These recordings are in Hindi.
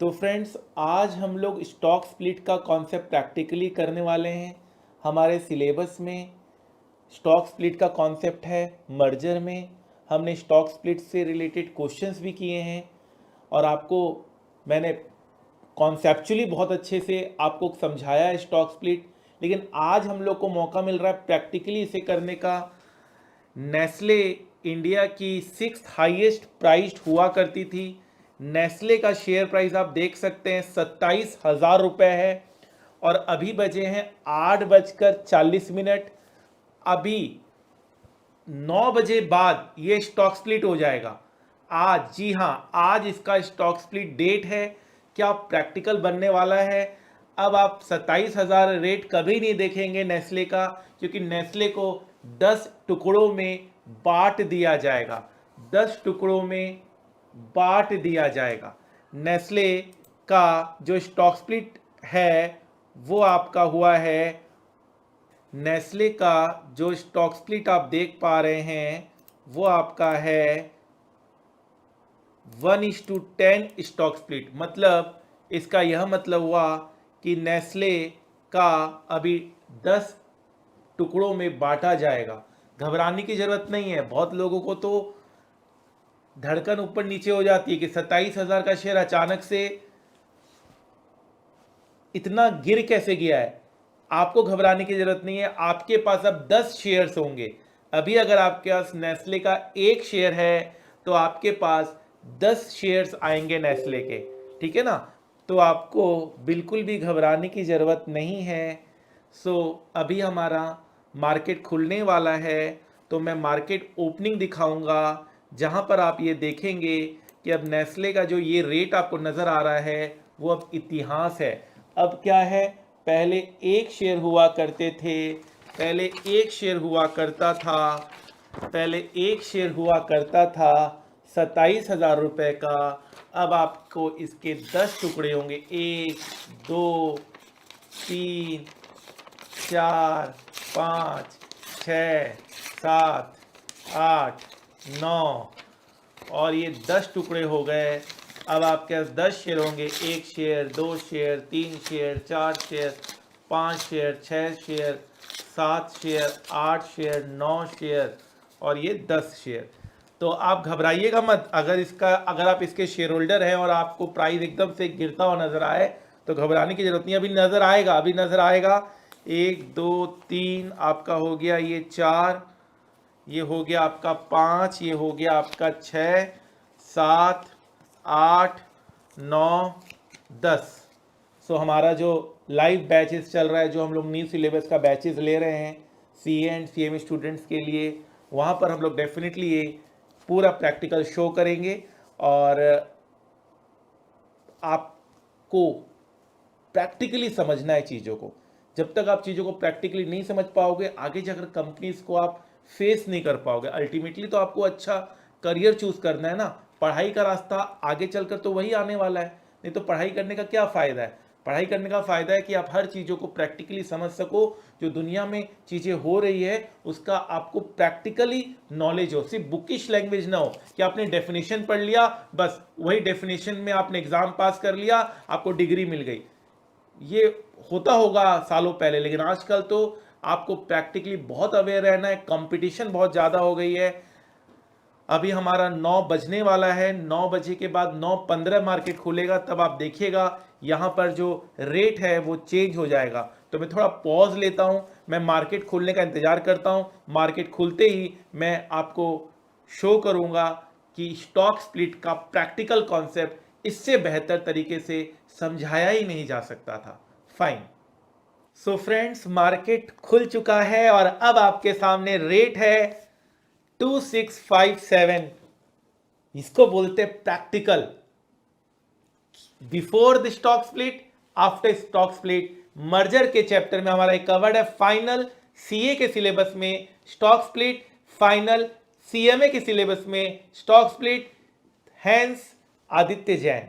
तो फ्रेंड्स, आज हम लोग स्टॉक स्प्लिट का कॉन्सेप्ट प्रैक्टिकली करने वाले हैं। हमारे सिलेबस में स्टॉक स्प्लिट का कॉन्सेप्ट है। मर्जर में हमने स्टॉक स्प्लिट से रिलेटेड क्वेश्चंस भी किए हैं और आपको मैंने कॉन्सेप्चुअली बहुत अच्छे से आपको समझाया है स्टॉक स्प्लिट। लेकिन आज हम लोग को मौका मिल रहा है प्रैक्टिकली इसे करने का। नेस्ले इंडिया की 6th हाईएस्ट प्राइस्ड हुआ करती थी। नेस्ले का शेयर प्राइस आप देख सकते हैं 27,000 रुपये है और अभी बजे हैं 8:40। अभी 9 बजे बाद ये स्टॉक स्प्लिट हो जाएगा। आज, जी हाँ, आज इसका स्टॉक स्प्लिट डेट है। क्या प्रैक्टिकल बनने वाला है। अब आप 27,000 रेट कभी नहीं देखेंगे नेस्ले का, क्योंकि नेस्ले को 10 टुकड़ों में बांट दिया जाएगा। 10 टुकड़ों में बांट दिया जाएगा। नेस्ले का जो स्टॉक स्प्लिट है वो आपका हुआ है, नेस्ले का जो स्टॉक स्प्लिट आप देख पा रहे हैं वो आपका है 1:10 स्टॉक स्प्लिट। मतलब इसका यह मतलब हुआ कि नेस्ले का अभी 10 टुकड़ों में बांटा जाएगा। घबराने की जरूरत नहीं है। बहुत लोगों को तो धड़कन ऊपर नीचे हो जाती है कि 27,000 का शेयर अचानक से इतना गिर कैसे गया है। आपको घबराने की जरूरत नहीं है। आपके पास अब 10 शेयर्स होंगे। अभी अगर आपके पास नेस्ले का एक शेयर है तो आपके पास 10 शेयर्स आएंगे नेस्ले के, ठीक है ना। तो आपको बिल्कुल भी घबराने की ज़रूरत नहीं है। अभी हमारा मार्केट खुलने वाला है, तो मैं मार्केट ओपनिंग दिखाऊंगा जहां पर आप ये देखेंगे कि अब नेस्ले का जो ये रेट आपको नज़र आ रहा है वो अब इतिहास है। अब क्या है, पहले एक शेयर हुआ करते थे, पहले एक शेयर हुआ करता था, पहले एक शेयर हुआ करता था 27,000 रुपये का। अब आपको इसके 10 टुकड़े होंगे, 1 2 3 4 5 6 7 8 9 और ये 10 टुकड़े हो गए। अब आपके पास 10 शेयर होंगे, 1 share, 2 share, 3 share, 4 share, 5 share, 6 share, 7 share, 8 share, 9 share और ये 10 शेयर। तो आप घबराइएगा मत। अगर आप इसके शेयर होल्डर हैं और आपको प्राइस एकदम से गिरता हुआ नजर आए तो घबराने की जरूरत नहीं। अभी नजर आएगा 1 2 3 आपका हो गया, ये 4, ये हो गया आपका 5, ये हो गया आपका 6 7 8 9 10। हमारा जो लाइव बैचेस चल रहा है, जो हम लोग न्यू सिलेबस का बैचेस ले रहे हैं सीए एंड सीएमए स्टूडेंट्स के लिए, वहाँ पर हम लोग डेफिनेटली ये पूरा प्रैक्टिकल शो करेंगे और आपको प्रैक्टिकली समझना है चीज़ों को। जब तक आप चीज़ों को प्रैक्टिकली नहीं समझ पाओगे, आगे जाकर कंपनीज को आप फेस नहीं कर पाओगे। अल्टीमेटली तो आपको अच्छा करियर चूज करना है ना। पढ़ाई का रास्ता आगे चलकर तो वही आने वाला है, नहीं तो पढ़ाई करने का क्या फ़ायदा है। पढ़ाई करने का फ़ायदा है कि आप हर चीज़ों को प्रैक्टिकली समझ सको, जो दुनिया में चीज़ें हो रही है उसका आपको प्रैक्टिकली नॉलेज हो। सिर्फ बुकिश लैंग्वेज ना हो कि आपने डेफिनेशन पढ़ लिया, बस वही डेफिनेशन में आपने एग्ज़ाम पास कर लिया, आपको डिग्री मिल गई। ये होता होगा सालों पहले, लेकिन आजकल तो आपको प्रैक्टिकली बहुत अवेयर रहना है। कंपटीशन बहुत ज़्यादा हो गई है। अभी हमारा 9 बजने वाला है। 9 बजे के बाद 9:15 मार्केट खुलेगा, तब आप देखिएगा यहाँ पर जो रेट है वो चेंज हो जाएगा। तो मैं थोड़ा पॉज लेता हूँ, मैं मार्केट खुलने का इंतज़ार करता हूँ। मार्केट खुलते ही मैं आपको शो करूँगा कि स्टॉक स्प्लिट का प्रैक्टिकल कॉन्सेप्ट इससे बेहतर तरीके से समझाया ही नहीं जा सकता था। फाइन। फ्रेंड्स, मार्केट खुल चुका है और अब आपके सामने रेट है 2657। इसको बोलते practical. Before the stock split, after stock split. Merger के चैप्टर में हमारा एक कवर्ड है। फाइनल सीए के सिलेबस में स्टॉक स्प्लिट, फाइनल सीएमए के सिलेबस में stock split. Hence Aditya Jain.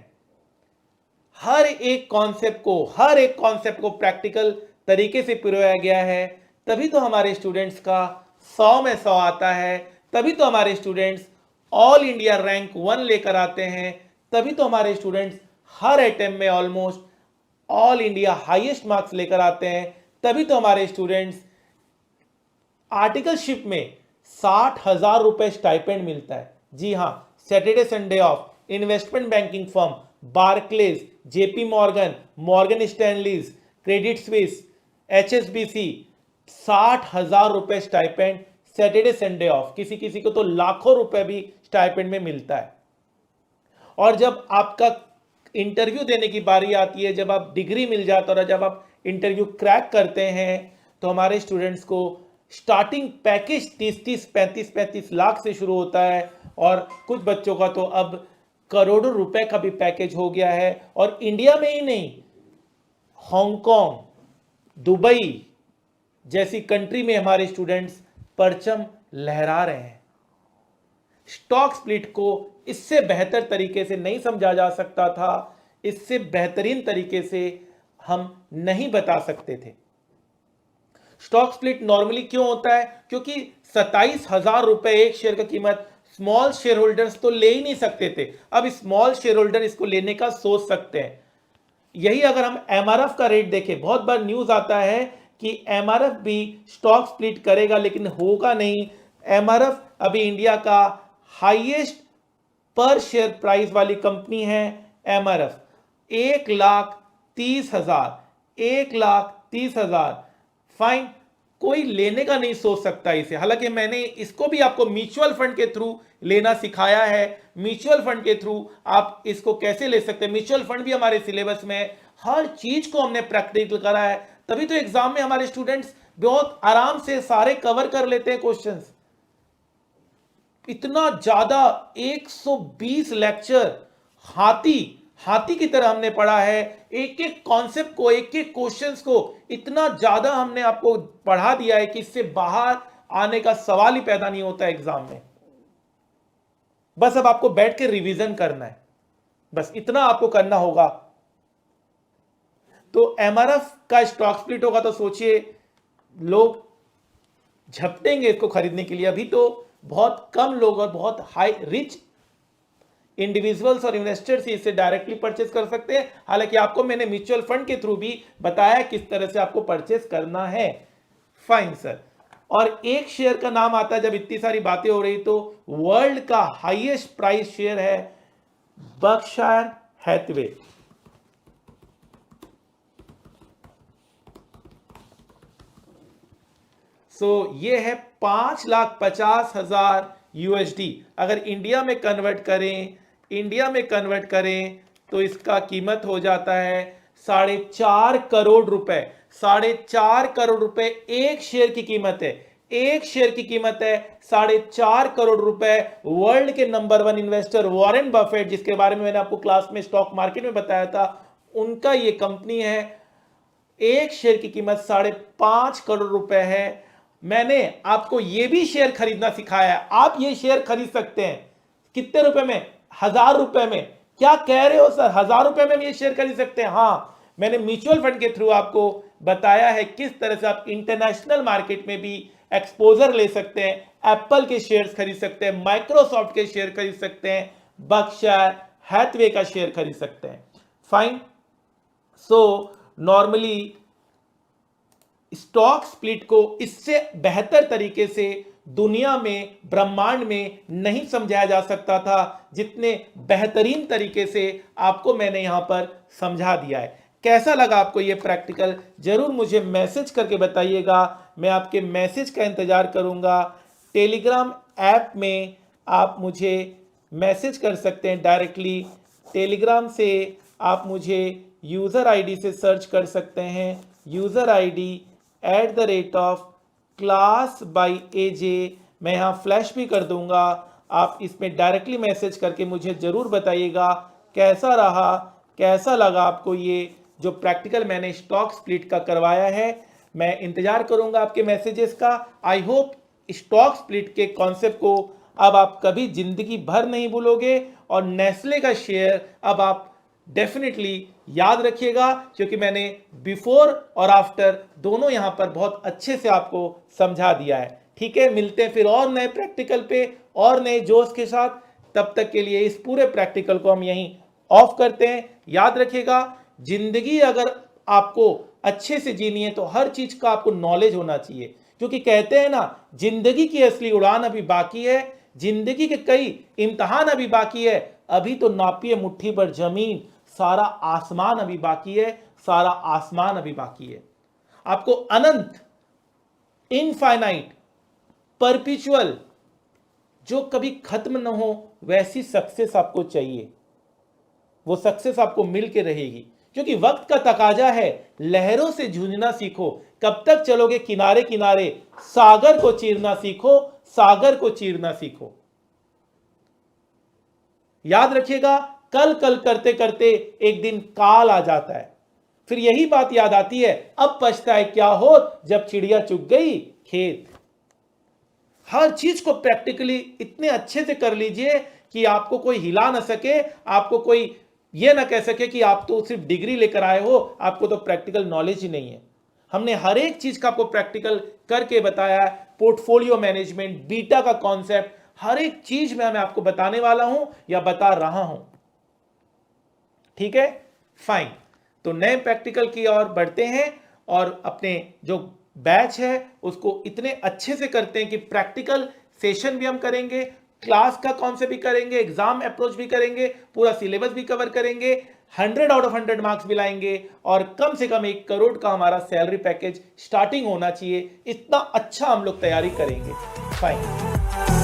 हर एक कॉन्सेप्ट को प्रैक्टिकल तरीके से पिरोया गया है, तभी तो हमारे स्टूडेंट्स का 100 में 100 आता है, तभी तो हमारे स्टूडेंट्स ऑल इंडिया रैंक 1 लेकर आते हैं, तभी तो हमारे स्टूडेंट्स हर अटेम्प्ट में almost all India highest marks लेकर आते हैं, तभी तो हमारे स्टूडेंट्स आर्टिकलशिप में 60,000 रुपए स्टाइपेंड मिलता है। जी हां, Saturday Sunday off, investment banking firm, Barclays, JP Morgan, Morgan Stanley's, Credit Suisse, HSBC, 60,000 रुपए स्टाइपेंड सैटरडे संडे ऑफ। किसी किसी को तो लाखों रुपए भी स्टाइपेंड में मिलता है। और जब आपका इंटरव्यू देने की बारी आती है, जब आप डिग्री मिल जाता है और जब आप इंटरव्यू क्रैक करते हैं, तो हमारे स्टूडेंट्स को स्टार्टिंग पैकेज 30-30, 35-35 लाख से शुरू होता है, और कुछ बच्चों का तो अब करोड़ों रुपए का भी पैकेज हो गया है। और इंडिया में ही नहीं, हांगकांग, दुबई जैसी कंट्री में हमारे स्टूडेंट्स परचम लहरा रहे हैं। स्टॉक स्प्लिट को इससे बेहतर तरीके से नहीं समझा जा सकता था, इससे बेहतरीन तरीके से हम नहीं बता सकते थे। स्टॉक स्प्लिट नॉर्मली क्यों होता है? क्योंकि 27,000 रुपए एक शेयर का कीमत स्मॉल शेयर होल्डर्स तो ले ही नहीं सकते थे। अब स्मॉल शेयर होल्डर इसको लेने का सोच सकते हैं। यही अगर हम एमआरएफ का रेट देखें, बहुत बार न्यूज आता है कि एमआरएफ भी स्टॉक स्प्लिट करेगा, लेकिन होगा नहीं। एमआरएफ अभी इंडिया का हाईएस्ट पर शेयर प्राइस वाली कंपनी है। एमआरएफ 1,30,000, 1,30,000। फाइन, कोई लेने का नहीं सोच सकता इसे। हालांकि मैंने इसको भी आपको म्यूचुअल फंड के थ्रू लेना सिखाया है। म्यूचुअल फंड के थ्रू आप इसको कैसे ले सकते हैं, म्यूचुअल फंड भी हमारे सिलेबस में है। हर चीज को हमने प्रैक्टिकल करा है, तभी तो एग्जाम में हमारे स्टूडेंट्स बहुत आराम से सारे कवर कर लेते हैं क्वेश्चंस। इतना ज्यादा 120 लेक्चर हाथी की तरह हमने पढ़ा है। एक एक कॉन्सेप्ट को, एक एक क्वेश्चंस को इतना ज्यादा हमने आपको पढ़ा दिया है कि इससे बाहर आने का सवाल ही पैदा नहीं होता एग्जाम में। बस अब आपको बैठ के रिवीजन करना है, बस इतना आपको करना होगा। तो एमआरएफ का स्टॉक स्प्लिट होगा तो सोचिए लोग झपटेंगे इसको खरीदने के लिए। अभी तो बहुत कम लोग और बहुत हाई रिच इंडिविजुअल्स और इन्वेस्टर्स ही इसे डायरेक्टली परचेस कर सकते हैं। हालांकि आपको मैंने म्यूचुअल फंड के थ्रू भी बताया किस तरह से आपको परचेस करना है। Fine sir. और एक शेयर का नाम आता है जब इतनी सारी बातें हो रही, तो वर्ल्ड का हाईएस्ट प्राइस शेयर है बर्कशायर हैथवे। ये है 5,50,000 यूएसडी। अगर इंडिया में कन्वर्ट करें तो इसका कीमत हो जाता है 4.5 करोड़ रुपए। 4.5 करोड़ रुपए एक शेयर की कीमत है। एक शेयर की कीमत है 4.5 करोड़ रुपए। वर्ल्ड के नंबर 1 इन्वेस्टर वॉरेन बफेट, जिसके बारे में मैंने आपको क्लास में स्टॉक मार्केट में बताया था, उनका ये कंपनी है। एक शेयर की कीमत 5.5 करोड़ रुपए है। मैंने आपको ये भी शेयर खरीदना सिखाया है। आप ये शेयर खरीद सकते हैं कितने रुपए में? 1,000 रुपए में। क्या कह रहे हो सर, 1,000 रुपए में ये शेयर खरीद सकते हैं? हाँ, मैंने म्यूचुअल फंड के थ्रू आपको बताया है किस तरह से आप इंटरनेशनल मार्केट में भी एक्सपोजर ले सकते हैं। एप्पल के शेयर्स खरीद सकते हैं, माइक्रोसॉफ्ट के शेयर खरीद सकते हैं, बर्कशायर हैथवे का शेयर खरीद सकते हैं। फाइन। नॉर्मली स्टॉक स्प्लिट को इससे बेहतर तरीके से दुनिया में, ब्रह्मांड में नहीं समझाया जा सकता था जितने बेहतरीन तरीके से आपको मैंने यहां पर समझा दिया है। कैसा लगा आपको ये प्रैक्टिकल? जरूर मुझे मैसेज करके बताइएगा, मैं आपके मैसेज का इंतजार करूंगा। टेलीग्राम ऐप में आप मुझे मैसेज कर सकते हैं डायरेक्टली। टेलीग्राम से आप मुझे यूज़र आईडी से सर्च कर सकते हैं, यूज़र आईडी @class_by_aj। मैं यहाँ फ्लैश भी कर दूंगा। आप इसमें डायरेक्टली मैसेज करके मुझे ज़रूर बताइएगा कैसा रहा, कैसा लगा आपको ये जो प्रैक्टिकल मैंने स्टॉक स्प्लिट का करवाया है। मैं इंतज़ार करूंगा आपके मैसेजेस का। आई होप स्टॉक स्प्लिट के कॉन्सेप्ट को अब आप कभी ज़िंदगी भर नहीं भूलोगे, और नेस्ले का शेयर अब आप डेफिनेटली याद रखिएगा, क्योंकि मैंने बिफोर और आफ्टर दोनों यहां पर बहुत अच्छे से आपको समझा दिया है। ठीक है, मिलते हैं फिर और नए प्रैक्टिकल पे और नए जोश के साथ। तब तक के लिए इस पूरे प्रैक्टिकल को हम यहीं ऑफ करते हैं। याद रखिएगा, जिंदगी अगर आपको अच्छे से जीनी है तो हर चीज का आपको नॉलेज होना चाहिए, क्योंकि कहते हैं ना, जिंदगी की असली उड़ान अभी बाकी है, जिंदगी के कई इम्तिहान अभी बाकी है, अभी तो नापिए मुट्ठी पर जमीन, सारा आसमान अभी बाकी है, सारा आसमान अभी बाकी है। आपको अनंत, इनफाइनाइट, परपिचुअल, जो कभी खत्म ना हो, वैसी सक्सेस आपको चाहिए। वो सक्सेस आपको मिल के रहेगी, क्योंकि वक्त का तकाजा है। लहरों से जूझना सीखो, कब तक चलोगे किनारे किनारे, सागर को चीरना सीखो, सागर को चीरना सीखो। याद रखिएगा, कल कल करते करते एक दिन काल आ जाता है, फिर यही बात याद आती है, अब पछताए क्या हो जब चिड़िया चुग गई खेत। हर चीज को प्रैक्टिकली इतने अच्छे से कर लीजिए कि आपको कोई हिला ना सके, आपको कोई ये ना कह सके कि आप तो सिर्फ डिग्री लेकर आए हो, आपको तो प्रैक्टिकल नॉलेज ही नहीं है। हमने हर एक चीज का आपको प्रैक्टिकल करके बताया है। पोर्टफोलियो मैनेजमेंट, बीटा का कॉन्सेप्ट, हर एक चीज में मैं आपको बताने वाला हूं या बता रहा हूं। ठीक है, फाइन। तो नए प्रैक्टिकल की ओर बढ़ते हैं और अपने जो बैच है उसको इतने अच्छे से करते हैं कि प्रैक्टिकल सेशन भी हम करेंगे, क्लास का कॉन्सेप्ट भी करेंगे, एग्जाम अप्रोच भी करेंगे, पूरा सिलेबस भी कवर करेंगे, 100 आउट ऑफ 100 मार्क्स भी लाएंगे, और कम से कम 1 करोड़ का हमारा सैलरी पैकेज स्टार्टिंग होना चाहिए। इतना अच्छा हम लोग तैयारी करेंगे। फाइन।